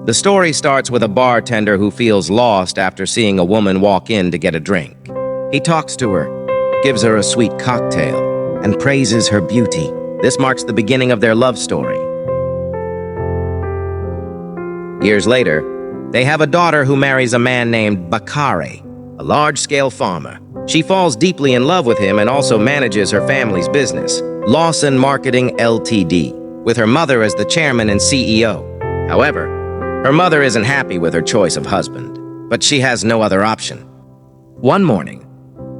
The story starts with a bartender who feels lost after seeing a woman walk in to get a drink. He talks to her, gives her a sweet cocktail, and praises her beauty. This marks the beginning of their love story. Years later, they have a daughter who marries a man named Bakare, a large-scale farmer. She falls deeply in love with him and also manages her family's business, Lawson Marketing Ltd., with her mother as the chairman and CEO. However, her mother isn't happy with her choice of husband, but she has no other option. One morning,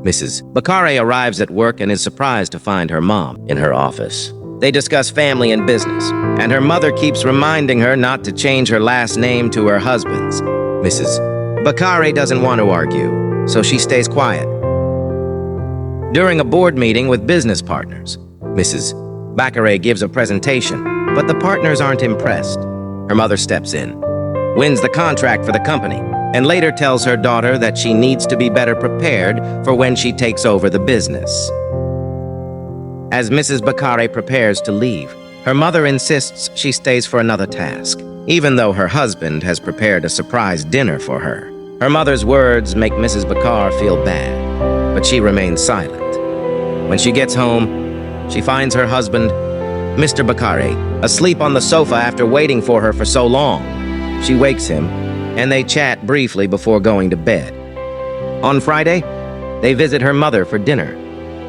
Mrs. Bakare arrives at work and is surprised to find her mom in her office. They discuss family and business, and her mother keeps reminding her not to change her last name to her husband's. Mrs. Bakare doesn't want to argue, so she stays quiet. During a board meeting with business partners, Mrs. Bakare gives a presentation, but the partners aren't impressed. Her mother steps in, wins the contract for the company, and later tells her daughter that she needs to be better prepared for when she takes over the business. As Mrs. Bakare prepares to leave, her mother insists she stays for another task, even though her husband has prepared a surprise dinner for her. Her mother's words make Mrs. Bakare feel bad, but she remains silent. When she gets home, she finds her husband, Mr. Bakare, asleep on the sofa after waiting for her for so long. She wakes him, and they chat briefly before going to bed. On Friday, they visit her mother for dinner.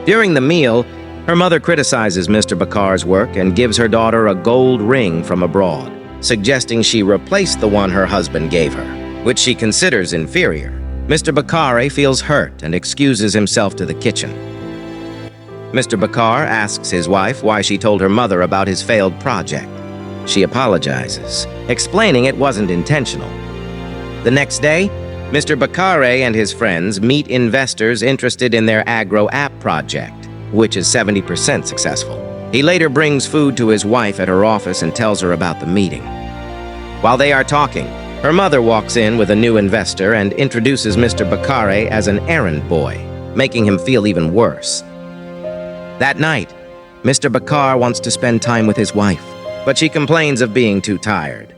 During the meal, her mother criticizes Mr. Bakare's work and gives her daughter a gold ring from abroad, suggesting she replace the one her husband gave her, which she considers inferior. Mr. Bakare feels hurt and excuses himself to the kitchen. Mr. Bakare asks his wife why she told her mother about his failed project. She apologizes, explaining it wasn't intentional. The next day, Mr. Bakare and his friends meet investors interested in their agro app project, which is 70% successful. He later brings food to his wife at her office and tells her about the meeting. While they are talking, her mother walks in with a new investor and introduces Mr. Bakare as an errand boy, making him feel even worse. That night, Mr. Bakare wants to spend time with his wife, but she complains of being too tired.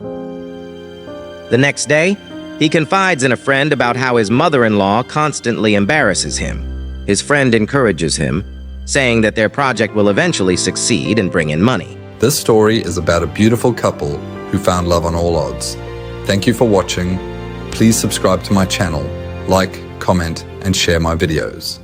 The next day, he confides in a friend about how his mother-in-law constantly embarrasses him. His friend encourages him, saying that their project will eventually succeed and bring in money. This story is about a beautiful couple who found love on all odds. Thank you for watching. Please subscribe to my channel, like, comment, and share my videos.